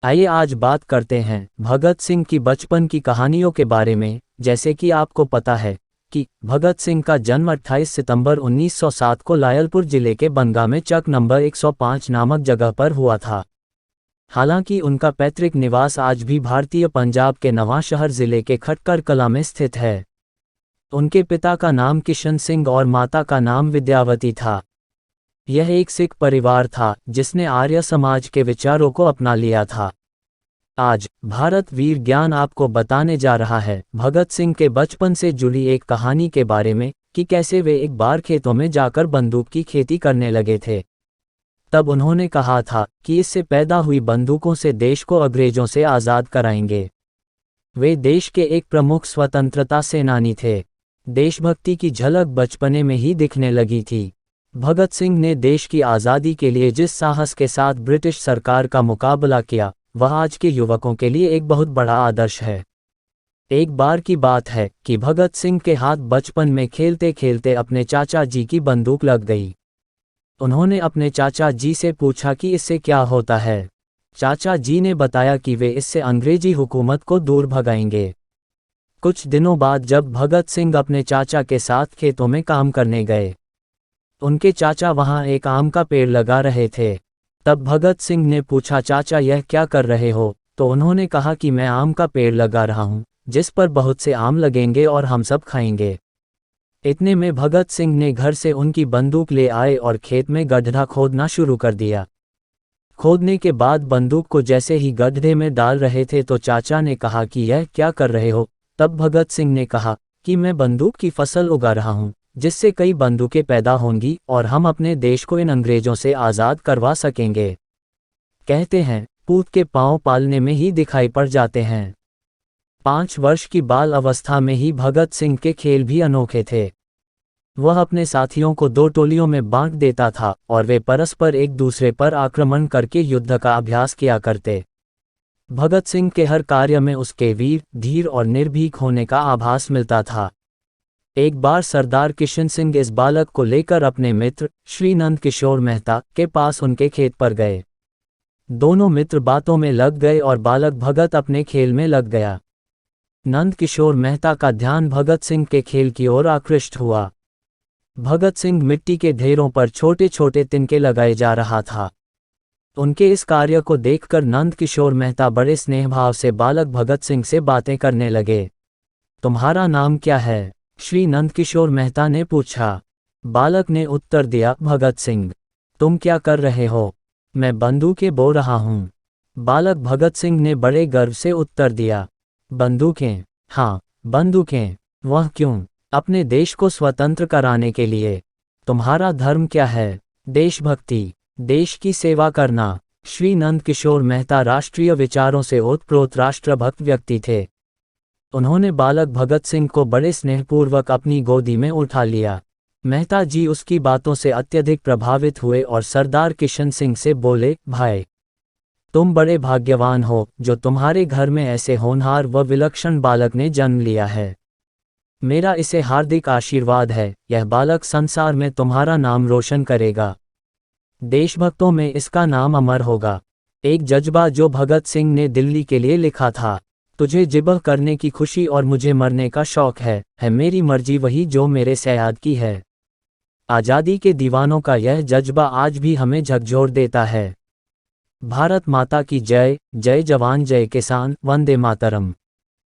आइए आज बात करते हैं भगत सिंह की बचपन की कहानियों के बारे में। जैसे कि आपको पता है कि भगत सिंह का जन्म 28 सितंबर 1907 को लायलपुर जिले के बनगा में चक नंबर 105 नामक जगह पर हुआ था। हालांकि उनका पैतृक निवास आज भी भारतीय पंजाब के नवांशहर जिले के खटकर कला में स्थित है। उनके पिता का नाम किशन सिंह और माता का नाम विद्यावती था। यह एक सिख परिवार था जिसने आर्य समाज के विचारों को अपना लिया था। आज भारत वीर ज्ञान आपको बताने जा रहा है भगत सिंह के बचपन से जुड़ी एक कहानी के बारे में कि कैसे वे एक बार खेतों में जाकर बंदूक की खेती करने लगे थे। तब उन्होंने कहा था कि इससे पैदा हुई बंदूकों से देश को अंग्रेजों से आज़ाद कराएंगे। वे देश के एक प्रमुख स्वतंत्रता सेनानी थे। देशभक्ति की झलक बचपने में ही दिखने लगी थी। भगत सिंह ने देश की आज़ादी के लिए जिस साहस के साथ ब्रिटिश सरकार का मुकाबला किया वह आज के युवकों के लिए एक बहुत बड़ा आदर्श है। एक बार की बात है कि भगत सिंह के हाथ बचपन में खेलते खेलते अपने चाचा जी की बंदूक लग गई। उन्होंने अपने चाचा जी से पूछा कि इससे क्या होता है। चाचा जी ने बताया कि वे इससे अंग्रेजी हुकूमत को दूर भगाएंगे। कुछ दिनों बाद जब भगत सिंह अपने चाचा के साथ खेतों में काम करने गए, उनके चाचा वहां एक आम का पेड़ लगा रहे थे। तब भगत सिंह ने पूछा, चाचा यह क्या कर रहे हो? तो उन्होंने कहा कि मैं आम का पेड़ लगा रहा हूं जिस पर बहुत से आम लगेंगे और हम सब खाएंगे। इतने में भगत सिंह ने घर से उनकी बंदूक ले आए और खेत में गड्ढा खोदना शुरू कर दिया। खोदने के बाद बंदूक को जैसे ही गड्ढे में डाल रहे थे तो चाचा ने कहा कि यह क्या कर रहे हो? तब भगत सिंह ने कहा कि मैं बंदूक की फसल उगा रहा हूं जिससे कई बंदूकें पैदा होंगी और हम अपने देश को इन अंग्रेजों से आज़ाद करवा सकेंगे। कहते हैं पूत के पांव पालने में ही दिखाई पड़ जाते हैं। 5 वर्ष की बाल अवस्था में ही भगत सिंह के खेल भी अनोखे थे। वह अपने साथियों को 2 टोलियों में बांट देता था और वे परस्पर एक दूसरे पर आक्रमण करके युद्ध का अभ्यास किया करते। भगत सिंह के हर कार्य में उसके वीर, धीर और निर्भीक होने का आभास मिलता था। एक बार सरदार किशन सिंह इस बालक को लेकर अपने मित्र श्री नंद किशोर मेहता के पास उनके खेत पर गए। दोनों मित्र बातों में लग गए और बालक भगत अपने खेल में लग गया। नंद किशोर मेहता का ध्यान भगत सिंह के खेल की ओर आकृष्ट हुआ। भगत सिंह मिट्टी के ढेरों पर छोटे छोटे तिनके लगाए जा रहा था। उनके इस कार्य को देखकर नंद किशोर मेहता बड़े स्नेहभाव से बालक भगत सिंह से बातें करने लगे। तुम्हारा नाम क्या है? श्री नंदकिशोर मेहता ने पूछा। बालक ने उत्तर दिया, भगत सिंह। तुम क्या कर रहे हो? मैं बंदूकें बो रहा हूँ। बालक भगत सिंह ने बड़े गर्व से उत्तर दिया, बंदूकें? हाँ, बंदूकें। वह क्यों? अपने देश को स्वतंत्र कराने के लिए। तुम्हारा धर्म क्या है? देशभक्ति, देश की सेवा करना। श्री नंदकिशोर मेहता राष्ट्रीय विचारों से ओतप्रोत राष्ट्रभक्त व्यक्ति थे। उन्होंने बालक भगत सिंह को बड़े स्नेहपूर्वक अपनी गोदी में उठा लिया। मेहता जी उसकी बातों से अत्यधिक प्रभावित हुए और सरदार किशन सिंह से बोले, भाई तुम बड़े भाग्यवान हो जो तुम्हारे घर में ऐसे होनहार व विलक्षण बालक ने जन्म लिया है। मेरा इसे हार्दिक आशीर्वाद है। यह बालक संसार में तुम्हारा नाम रोशन करेगा। देशभक्तों में इसका नाम अमर होगा। एक जज्बा जो भगत सिंह ने दिल्ली के लिए लिखा था, तुझे जिबह करने की खुशी और मुझे मरने का शौक है मेरी मर्जी वही जो मेरे सयाद की है। आज़ादी के दीवानों का यह जज्बा आज भी हमें झकझोर देता है। भारत माता की जय। जय जवान जय किसान, वंदे मातरम।